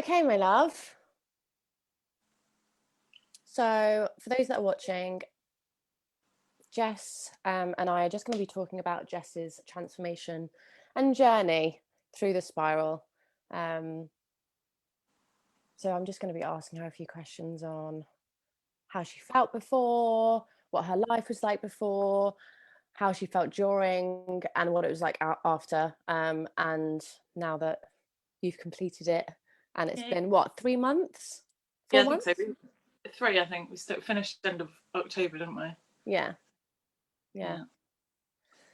Okay, my love. So, for those that are watching, Jess and I are just going to be talking about Jess's transformation and journey through the spiral. Um, so, I'm just going to be asking her a few questions on how she felt before, what her life was like before, how she felt during, and what it was like after. And now that you've completed it, and it's been what, 3 months? Yeah, 4 I think months? so. 3, I think. We finished end of October, didn't we? Yeah.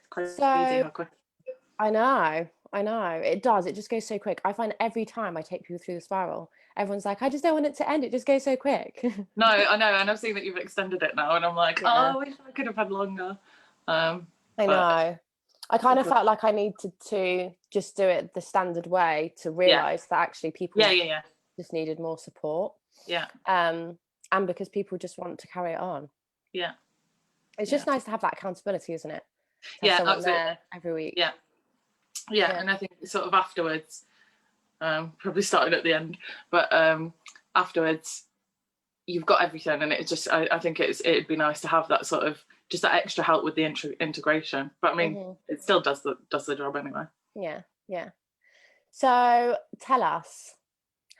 Crazy So how quick. I know. It does. It just goes so quick. I find every time I take people through the spiral, everyone's like, I just don't want it to end. It just goes so quick. No, I know, and I've seen that you've extended it now, and I'm like, oh, Yeah. I wish I could have had longer. I But know. I kind of felt like I needed to just do it the standard way to realise that actually people yeah. just needed more support. Yeah. And because people just want to carry it on. Yeah. It's just nice to have that accountability, isn't it? To have Yeah, someone absolutely. there every week. Yeah, and I think sort of afterwards, probably started at the end, but afterwards you've got everything, and it's just I think it'd be nice to have that sort of just that extra help with the integration. But I mean, it still does the job anyway. Yeah. So tell us,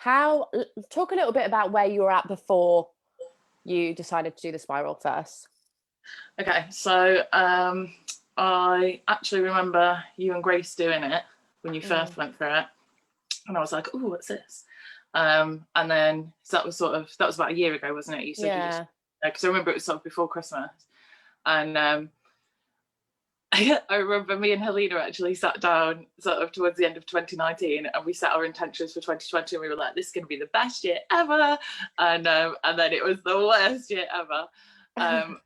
talk a little bit about where you were at before you decided to do the spiral first. Okay, so I actually remember you and Grace doing it when you first went through it, and I was like, oh, what's this? And then so that was about a year ago, wasn't it? You said you just, because I remember it was sort of before Christmas, and I remember me and Helena actually sat down sort of towards the end of 2019, and we set our intentions for 2020, and we were like, this is going to be the best year ever, and then it was the worst year ever.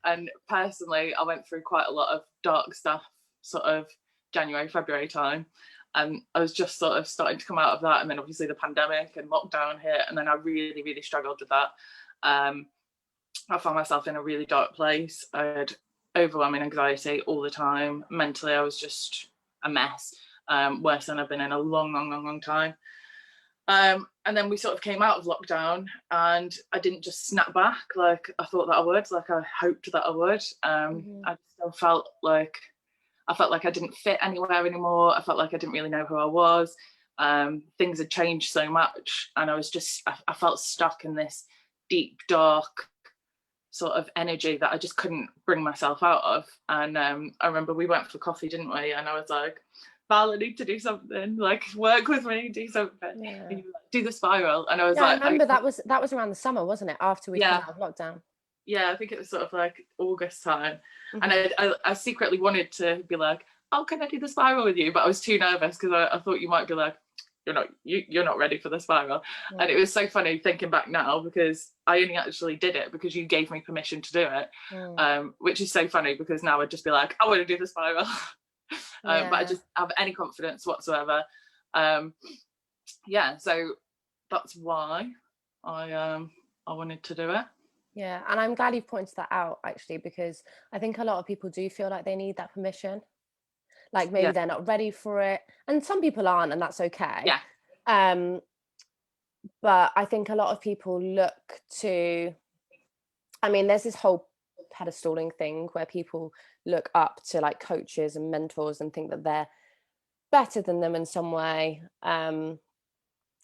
And personally, I went through quite a lot of dark stuff sort of January, February time, and I was just sort of starting to come out of that, and then obviously the pandemic and lockdown hit, and then I really, really struggled with that. I found myself in a really dark place. I had overwhelming anxiety all the time. Mentally, I was just a mess, worse than I've been in a long time. And then we sort of came out of lockdown, and I didn't just snap back like I thought that I would, like I hoped that I would. I still felt like I didn't fit anywhere anymore. I felt like I didn't really know who I was. Things had changed so much, and I felt stuck in this deep, dark sort of energy that I just couldn't bring myself out of. And I remember we went for coffee, didn't we? And I was like, Val, I need to do something, like work with me, do something. And you were like, do the spiral. And I was like, I remember that was around the summer, wasn't it? After we came out of lockdown. Yeah, I think it was sort of like August time. And I secretly wanted to be like, oh, can I do the spiral with you? But I was too nervous because I thought you might be like, you're not ready for the spiral. And it was so funny thinking back now, because I only actually did it because you gave me permission to do it, which is so funny because now I'd just be like, I want to do the spiral. But I just have any confidence whatsoever. So that's why I wanted to do it. Yeah, and I'm glad you've pointed that out, actually, because I think a lot of people do feel like they need that permission. Like maybe they're not ready for it, and some people aren't, and that's okay. But I think a lot of people look to, I mean, there's this whole pedestaling thing where people look up to like coaches and mentors and think that they're better than them in some way,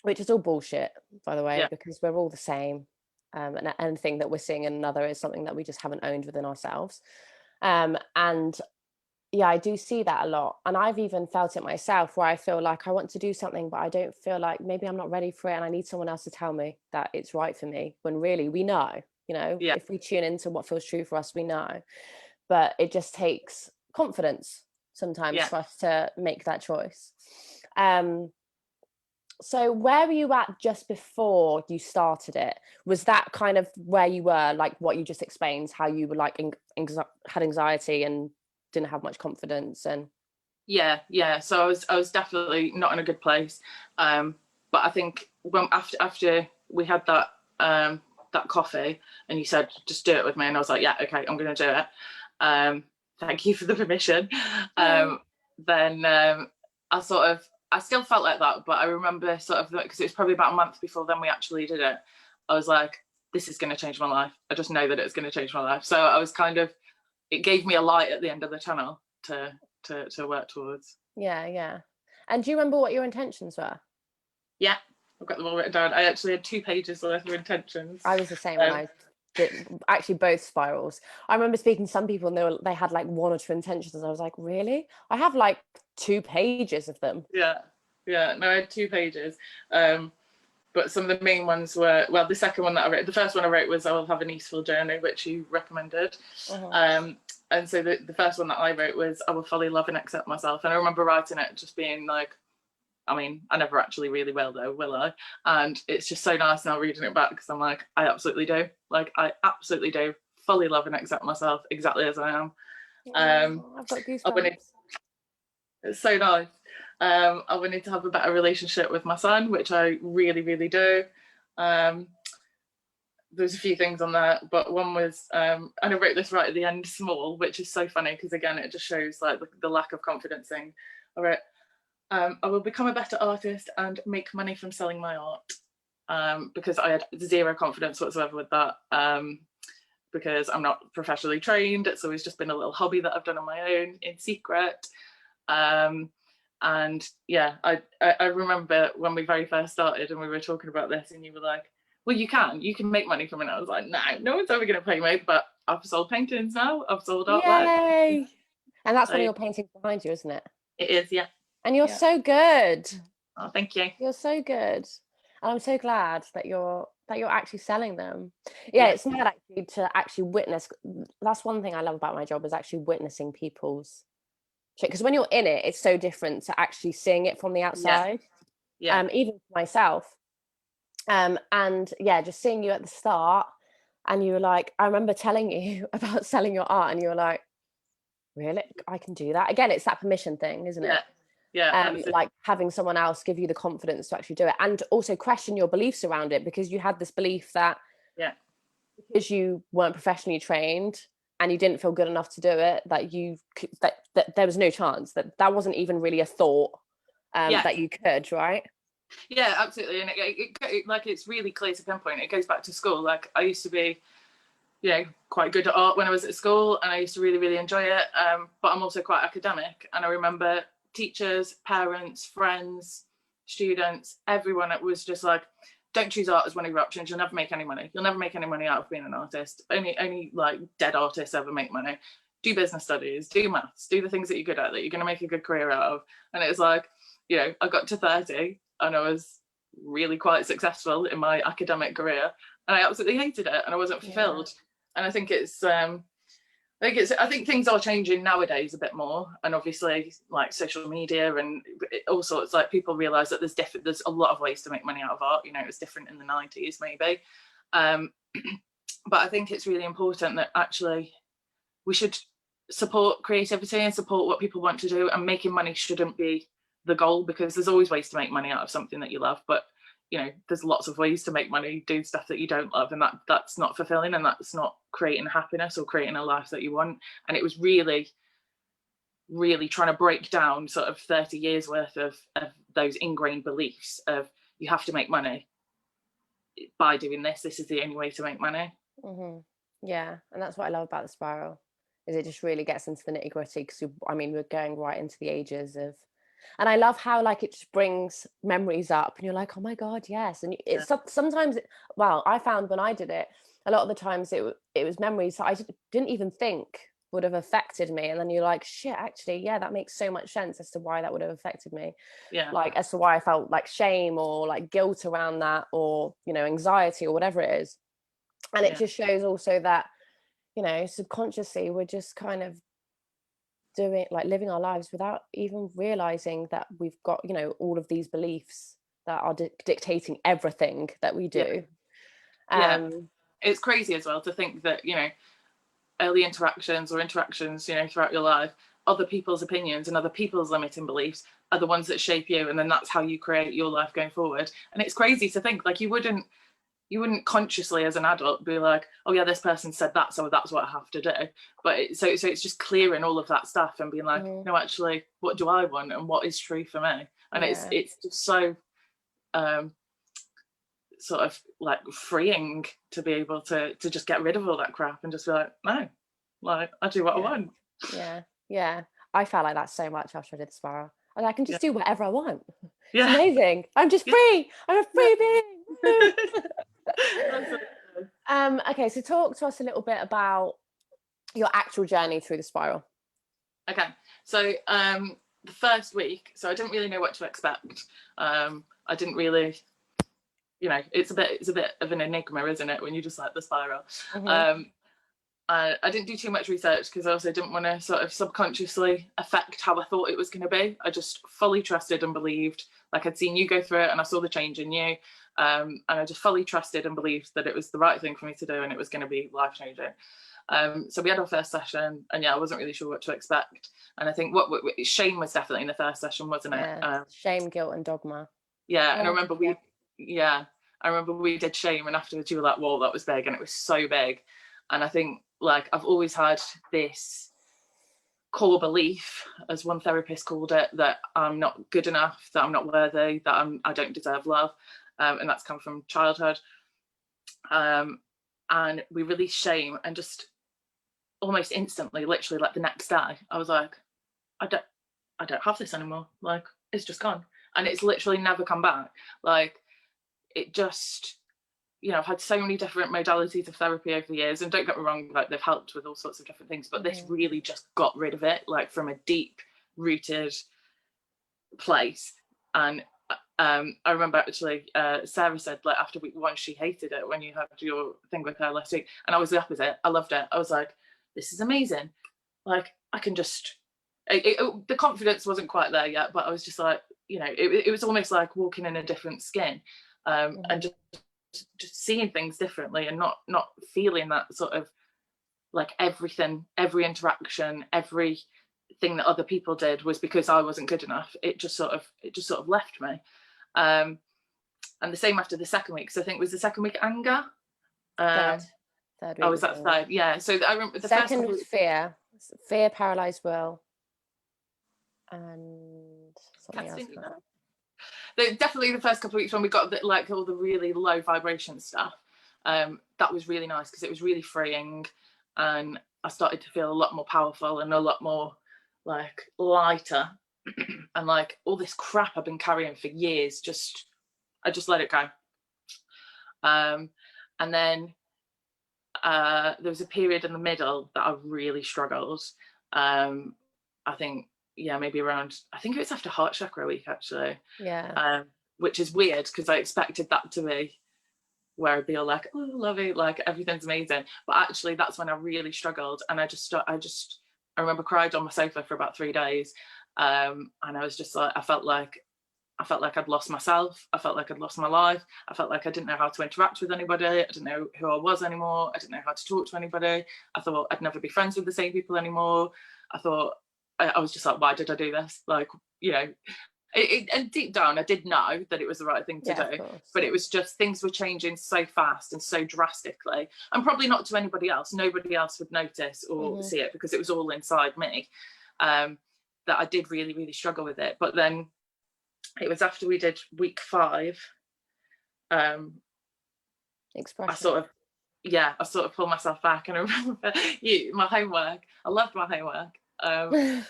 which is all bullshit, by the way, because we're all the same. And anything that we're seeing in another is something that we just haven't owned within ourselves. And yeah, I do see that a lot. And I've even felt it myself, where I feel like I want to do something, but I don't feel like, maybe I'm not ready for it, and I need someone else to tell me that it's right for me, when really we know, if we tune into what feels true for us, we know. But it just takes confidence sometimes for us to make that choice. So where were you at just before you started it? Was that kind of where you were, like what you just explained, how you were like had anxiety and didn't have much confidence? And so I was definitely not in a good place, but I think when after we had that that coffee and you said just do it with me, and I was like, yeah, okay, I'm gonna do it. Thank you for the permission. Then I sort of I still felt like that, but I remember sort of, because it was probably about a month before then we actually did it, I was like, this is going to change my life. I just know that it's going to change my life. So I was kind of, it gave me a light at the end of the tunnel to work towards. Yeah. And do you remember what your intentions were? Yeah, I've got them all written down. I actually had 2 pages worth of intentions. I was the same when I did actually both spirals. I remember speaking to some people and they had like 1 or 2 intentions, and I was like, really? I have like 2 pages of them. Yeah. No, I had 2 pages. But some of the main ones were, well, the second one that I wrote, the first one I wrote was I will have an easeful journey, which you recommended. And so the first one that I wrote was I will fully love and accept myself. And I remember writing it just being like, I mean, I never actually really will though, will I? And it's just so nice now reading it back, because I'm like, I absolutely do. Like, I absolutely do fully love and accept myself exactly as I am. I've got goosebumps. It's so nice. I wanted to have a better relationship with my son, which I really, really do. There's a few things on there, but one was, and I wrote this right at the end, small, which is so funny because again, it just shows like the lack of confidence thing. I wrote, I will become a better artist and make money from selling my art, because I had 0 confidence whatsoever with that, because I'm not professionally trained. It's always just been a little hobby that I've done on my own in secret. And yeah, I remember when we very first started and we were talking about this, and you were like, well, you can make money from it. I was like, no one's ever going to pay me, but I've sold paintings now, I've sold artwork. Yay! And that's one of your paintings behind you, isn't it? It is, yeah. And you're so good. Oh, thank you. You're so good. And I'm so glad that you're actually selling them. Yeah, it's mad actually to actually witness. That's one thing I love about my job, is actually witnessing people's shit. Because when you're in it, it's so different to actually seeing it from the outside. Even for myself. And yeah, just seeing you at the start, and you were like, I remember telling you about selling your art, and you were like, really? I can do that? Again, it's that permission thing, isn't it? Like having someone else give you the confidence to actually do it, and also question your beliefs around it, because you had this belief that because you weren't professionally trained and you didn't feel good enough to do it, that you could, that there was no chance, that wasn't even really a thought, that you could, right? Yeah, absolutely. And it like, it's really clear to pinpoint. It goes back to school. Like, I used to be, quite good at art when I was at school, and I used to really, really enjoy it. But I'm also quite academic, and I remember teachers, parents, friends, students, everyone, it was just like, don't choose art as one of your options. You'll never make any money. You'll never make any money out of being an artist. Only like dead artists ever make money. Do business studies, do maths, do the things that you're good at, that you're going to make a good career out of. And it was like, I got to 30 and I was really quite successful in my academic career, and I absolutely hated it, and I wasn't fulfilled. And I think I think things are changing nowadays a bit more, and obviously like social media and all sorts, like people realize that there's a lot of ways to make money out of art. It was different in the 90s maybe, but I think it's really important that actually we should support creativity and support what people want to do, and making money shouldn't be the goal, because there's always ways to make money out of something that you love, but there's lots of ways to make money doing stuff that you don't love, and that's not fulfilling, and that's not creating happiness or creating a life that you want. And it was really, really trying to break down sort of 30 years worth of those ingrained beliefs of, you have to make money by doing this is the only way to make money. Yeah, and that's what I love about the spiral, is it just really gets into the nitty-gritty, because we're going right into the ages of. And I love how like it just brings memories up, and you're like, oh my god, yes. And it's sometimes, I found when I did it, a lot of the times it was memories that I didn't even think would have affected me, and then you're like, shit, actually, that makes so much sense as to why that would have affected me, like as to why I felt like shame or like guilt around that, or anxiety or whatever it is. And it just shows also that subconsciously we're just kind of doing, like, living our lives without even realizing that we've got all of these beliefs that are dictating everything that we do. It's crazy as well to think that early interactions throughout your life, other people's opinions and other people's limiting beliefs are the ones that shape you, and then that's how you create your life going forward. And it's crazy to think, like, you wouldn't consciously as an adult be like, oh yeah, this person said that, so that's what I have to do. But so it's just clearing all of that stuff and being like, no, actually, what do I want and what is true for me? And it's just so sort of like freeing to be able to just get rid of all that crap and just be like, no, like I do what I want. Yeah, I felt like that so much after I did the spiral. I can just do whatever I want. Yeah. It's amazing. I'm just free. I'm a free being. Okay, so talk to us a little bit about your actual journey through the spiral. Okay, so the first week, so I didn't really know what to expect. I didn't really, you know, it's a bit of an enigma, isn't it, when you just like the spiral. I didn't do too much research because I also didn't want to sort of subconsciously affect how I thought it was going to be. I just fully trusted and believed, like I'd seen you go through it and I saw the change in you, and I just fully trusted and believed that it was the right thing for me to do and it was going to be life changing. So we had our first session, and I wasn't really sure what to expect. And I think what shame was definitely in the first session, wasn't it? Shame, guilt, and dogma. Yeah, and I remember we did shame, and afterwards you were like, "Whoa, that was big," and it was so big. And I think, like, I've always had this core belief, as one therapist called it, that I'm not good enough, that I'm not worthy, that I don't deserve love, and that's come from childhood. And we released shame, and just almost instantly, literally like the next day, I was like, I don't have this anymore. Like, it's just gone, and it's literally never come back. Like, it just, you know, I've had so many different modalities of therapy over the years, and don't get me wrong, like they've helped with all sorts of different things, but this really just got rid of it, like from a deep rooted place. And I remember actually Sarah said, like, after week 1 she hated it when you had your thing with her last week, and I was the opposite. I loved it. I was like, this is amazing. Like, I can just the confidence wasn't quite there yet, but I was just like, you know, it was almost like walking in a different skin, and just seeing things differently, and not feeling that sort of like everything, every interaction, everything that other people did was because I wasn't good enough. It just sort of left me. And the same after the second week. So I think it was the second week anger. Third week. Oh, was that third? Yeah. So I remember the second first was fear, paralyzed will, and something else. Definitely the first couple of weeks when we got like all the really low vibration stuff, that was really nice because it was really freeing, and I started to feel a lot more powerful and a lot more like lighter, and like all this crap I've been carrying for years, I just let it go. And then there was a period in the middle that I really struggled. I think, maybe around, I think it was after heart chakra week actually. Which is weird because I expected that to be where I'd be all like, oh, lovey, like everything's amazing. But actually that's when I really struggled, and I remember cried on my sofa for about 3 days. And I was just like, I felt like I'd lost myself. I felt like I'd lost my life. I felt like I didn't know how to interact with anybody. I didn't know who I was anymore. I didn't know how to talk to anybody. I thought I'd never be friends with the same people anymore. I thought, I was just like, why did I do this? Like, you know, and deep down, I did know that it was the right thing to do, but it was just things were changing so fast and so drastically, and probably not to anybody else. Nobody else would notice or see it because it was all inside me, that I did really, really struggle with it. But then it was after we did week 5, expression. I sort of pulled myself back, and I remember my homework. I loved my homework. I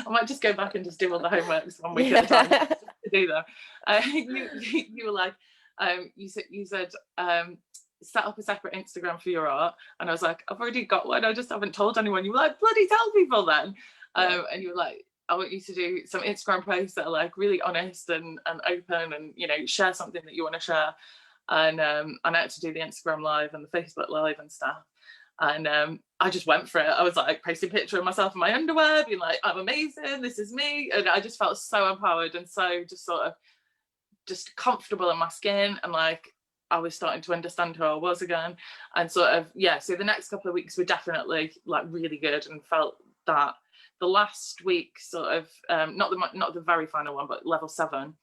might just go back and just do all the homeworks 1 week at a time to do that. You were like, you said set up a separate Instagram for your art, and I was like, I've already got one, I just haven't told anyone. You were like, bloody tell people then. And you were like, I want you to do some Instagram posts that are like really honest and open, and, you know, share something that you want to share. And I had to do the Instagram live and the Facebook live and stuff. And I just went for it. I was like posting a picture of myself in my underwear, being like, I'm amazing, this is me. And I just felt so empowered and so just sort of just comfortable in my skin, and like I was starting to understand who I was again. And sort of, so the next couple of weeks were definitely like really good, and felt that the last week sort of, not the very final one, but level 7,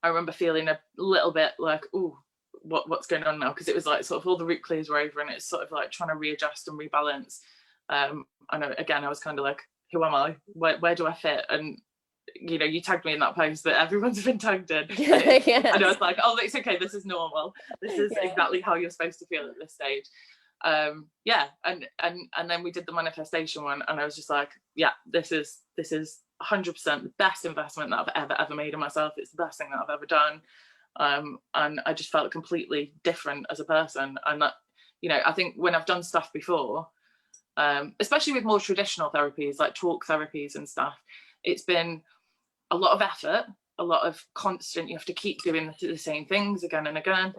I remember feeling a little bit like, ooh, what's going on now, because it was like sort of all the root clears were over, and it's sort of like trying to readjust and rebalance. I know, again, I was kind of like, who am I, where do I fit? And you know, you tagged me in that post that everyone's been tagged in. Yes. And I was like, oh, it's okay, this is normal. This is exactly how you're supposed to feel at this stage. Yeah, and then we did the manifestation one, and I was just like, yeah, this is 100% the best investment that I've ever made in myself. It's the best thing that I've ever done. And I just felt completely different as a person. And that, you know, I think when I've done stuff before, especially with more traditional therapies like talk therapies and stuff, it's been a lot of effort, a lot of constant, you have to keep doing the same things again and again,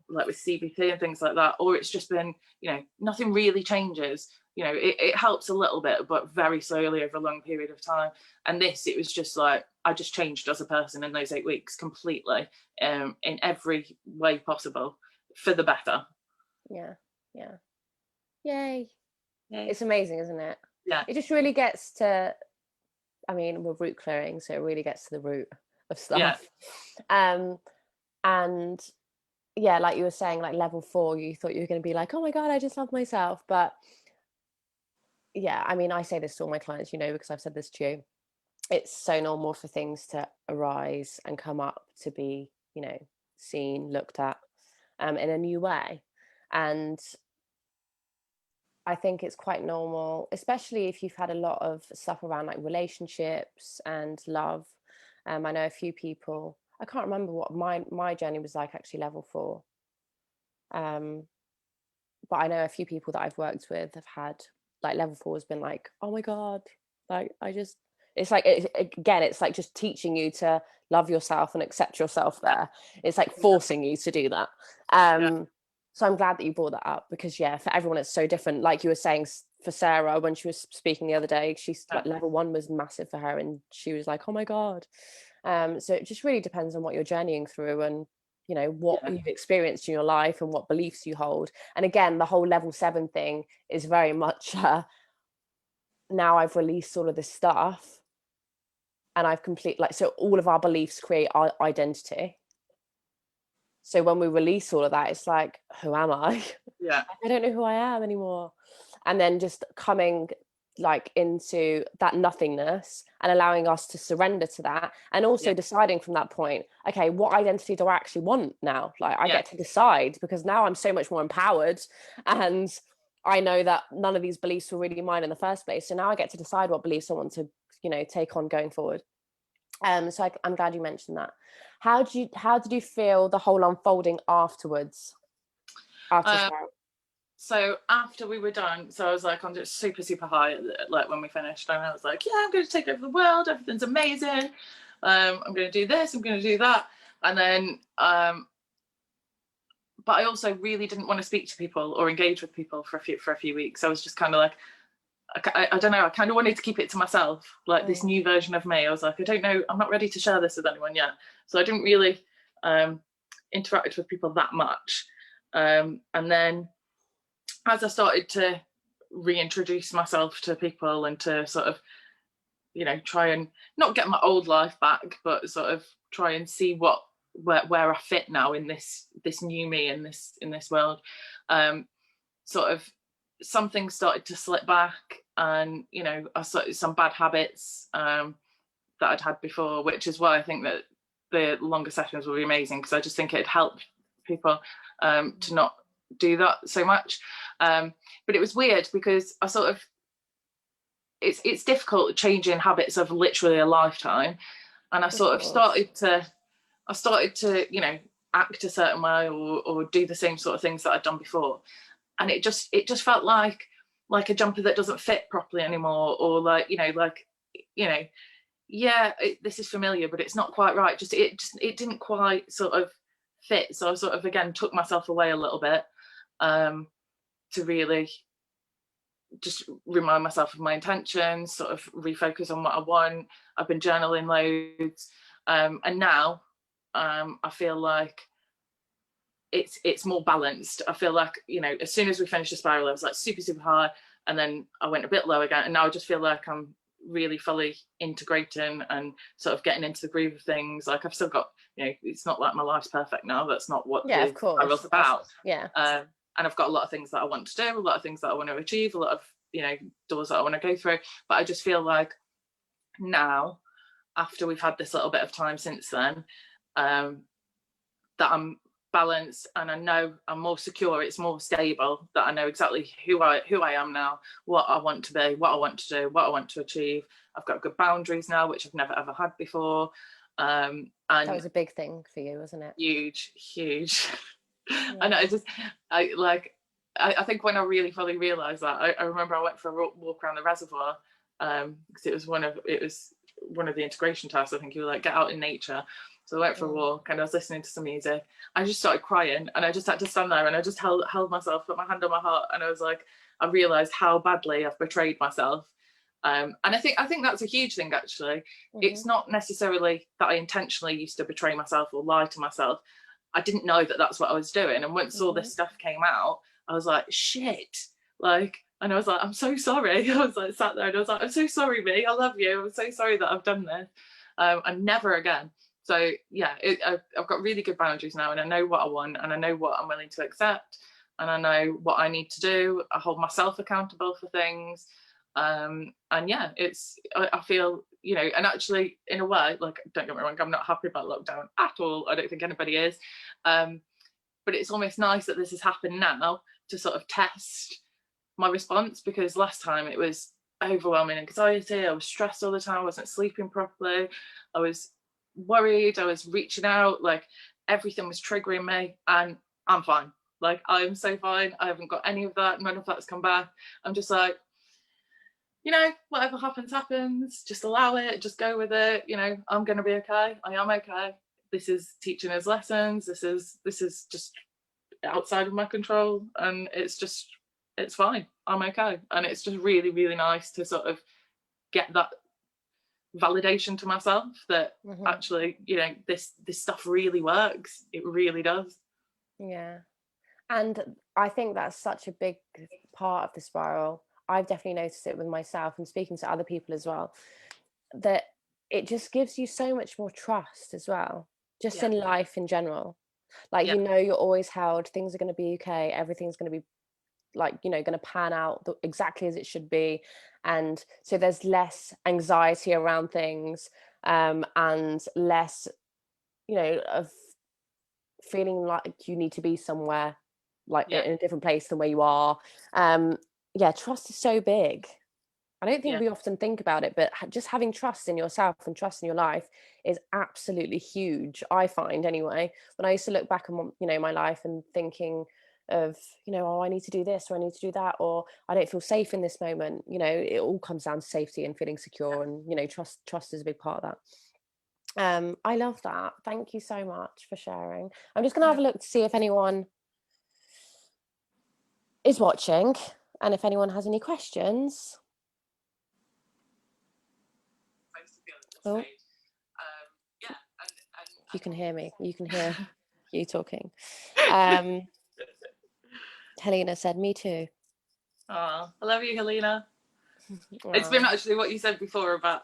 like with CBT and things like that. Or it's just been, you know, nothing really changes. You know, it helps a little bit, but very slowly over a long period of time. And this, it was just like, I just changed as a person in those 8 weeks completely, in every way possible, for the better. Yeah. Yay. It's amazing, isn't it? Yeah. It just really gets to, I mean, we're root clearing, so it really gets to the root of stuff. And yeah, like you were saying, like level 4, you thought you were going to be like, oh my God, I just love myself. But yeah, I mean, I say this to all my clients, you know, because I've said this to you. It's so normal for things to arise and come up to be, you know, seen, looked at in a new way. And I think it's quite normal, especially if you've had a lot of stuff around like relationships and love. I know a few people, I can't remember what my journey was like actually level 4. But I know a few people that I've worked with have had like level 4 has been like, oh my God, like it's like, again, it's like just teaching you to love yourself and accept yourself there. It's like forcing you to do that. So I'm glad that you brought that up, because yeah, for everyone it's so different. Like you were saying, for Sarah, when she was speaking the other day, she's like level 1 was massive for her, and she was like, oh my God. So it just really depends on what you're journeying through, and you know what you've experienced in your life and what beliefs you hold. And again, the whole level 7 thing is very much now I've released all of this stuff and I've so all of our beliefs create our identity. So when we release all of that, it's like, who am I? Yeah. I don't know who I am anymore. And then just coming like into that nothingness and allowing us to surrender to that, and also deciding from that point, okay, what identity do I actually want now? Like I get to decide, because now I'm so much more empowered, and I know that none of these beliefs were really mine in the first place. So now I get to decide what beliefs I want to, you know, take on going forward. So I'm glad you mentioned that. How did you feel the whole unfolding afterwards? So after we were done, so I was like on just super high, like when we finished, and I was like, yeah, I'm going to take over the world, everything's amazing, I'm going to do this, I'm going to do that. And then but I also really didn't want to speak to people or engage with people for a few weeks. I was just kind of like, I don't know, I kind of wanted to keep it to myself, like this new version of me. I was like, I don't know, I'm not ready to share this with anyone yet. So I didn't really interact with people that much. And then as I started to reintroduce myself to people and to sort of, you know, try and not get my old life back, but sort of try and see where I fit now in this new me in this world, sort of something started to slip back, and you know, I started some bad habits that I'd had before, which is why I think that the longer sessions will be amazing, because I just think it'd help people to not do that so much. But it was weird because I sort of, it's difficult changing habits of literally a lifetime, and I sort of started to, you know, act a certain way or do the same sort of things that I'd done before, and it just felt like a jumper that doesn't fit properly anymore, or like, you know, yeah, this is familiar, but it's not quite right. It didn't quite sort of fit. So I sort of again took myself away a little bit to really just remind myself of my intentions, sort of refocus on what I want. I've been journaling loads, and now I feel like it's more balanced. I feel like, you know, as soon as we finished the spiral, I was like super high, and then I went a bit low again, and now I just feel like I'm really fully integrating and sort of getting into the groove of things. Like I've still got, you know, it's not like my life's perfect now. That's not what the spiral's about. And I've got a lot of things that I want to do, a lot of things that I want to achieve, a lot of, you know, doors that I want to go through. But I just feel like now after we've had this little bit of time since then, that I'm balanced and I know I'm more secure, it's more stable, that I know exactly who I am now, what I want to be, what I want to do, what I want to achieve. I've got good boundaries now, which I've never ever had before. And that was a big thing for you, wasn't it? Huge. Yeah. And I think when I really fully realized that, I remember I went for a walk around the reservoir, because it was one of the integration tasks. I think you were like, get out in nature. So I went for a walk and I was listening to some music. I just started crying and I just had to stand there and I just held myself, put my hand on my heart, and I was like, I realized how badly I've betrayed myself. And I think that's a huge thing, actually. It's not necessarily that I intentionally used to betray myself or lie to myself. I didn't know that that's what I was doing. And once all this stuff came out, I was like, shit. Like, and I was like, I'm so sorry. I was like, sat there and I was like, I'm so sorry, me. I love you. I'm so sorry that I've done this. And never again. So yeah, I've got really good boundaries now, and I know what I want, and I know what I'm willing to accept, and I know what I need to do. I hold myself accountable for things. And yeah, I feel, you know, and actually in a way, like, don't get me wrong, I'm not happy about lockdown at all. I don't think anybody is. But it's almost nice that this has happened now to sort of test my response, because last time it was overwhelming anxiety. I was stressed all the time. I wasn't sleeping properly. I was worried. I was reaching out. Like, everything was triggering me, and I'm fine. Like, I'm so fine. I haven't got any of that. None of that's come back. I'm just like, you know, whatever happens, happens. Just allow it. Just go with it. You know, I'm going to be okay. I am okay. This is teaching us lessons. This is just outside of my control, and it's fine. I'm okay. And it's just really, really nice to sort of get that validation to myself that actually, you know, this stuff really works. It really does. Yeah. And I think that's such a big part of the spiral. I've definitely noticed it with myself and speaking to other people as well, that it just gives you so much more trust as well, just in life in general. Like, you know, you're always held, things are going to be okay, everything's going to be, like, you know, going to pan out exactly as it should be. And so there's less anxiety around things, and less, you know, of feeling like you need to be somewhere, like in a different place than where you are. Trust is so big. I don't think we often think about it, but just having trust in yourself and trust in your life is absolutely huge, I find, anyway. When I used to look back on, you know, my life and thinking of, you know, oh, I need to do this or I need to do that, or I don't feel safe in this moment, you know, it all comes down to safety and feeling secure, and, you know, trust is a big part of that. I love that. Thank you so much for sharing. I'm just gonna have a look to see if anyone is watching and if anyone has any questions. Oh, you can hear me. You can hear you talking. Helena said, me too. Oh, I love you, Helena. It's been actually what you said before about,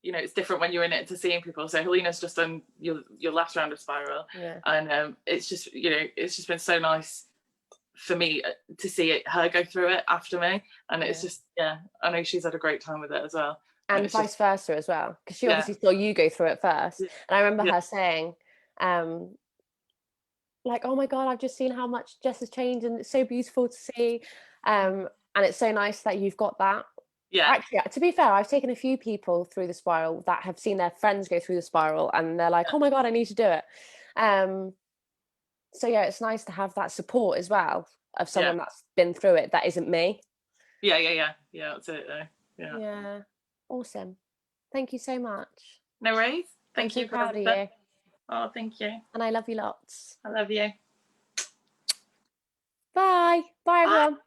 you know, it's different when you're in it to seeing people. So Helena's just done your last round of spiral. And it's just, you know, it's just been so nice for me to see her go through it after me. And it's just, I know she's had a great time with it as well. And vice versa as well, because she obviously saw you go through it first. And I remember her saying, like, oh my God, I've just seen how much Jess has changed and it's so beautiful to see. And it's so nice that you've got that. Actually, to be fair, I've taken a few people through the spiral that have seen their friends go through the spiral and they're like, oh my God, I need to do it. So yeah, it's nice to have that support as well of someone that's been through it that isn't me. Yeah, that's it though. Yeah. Awesome. Thank you so much. No worries. Thank you. So proud of you. Oh, thank you. And I love you lots. I love you. Bye. Bye, everyone.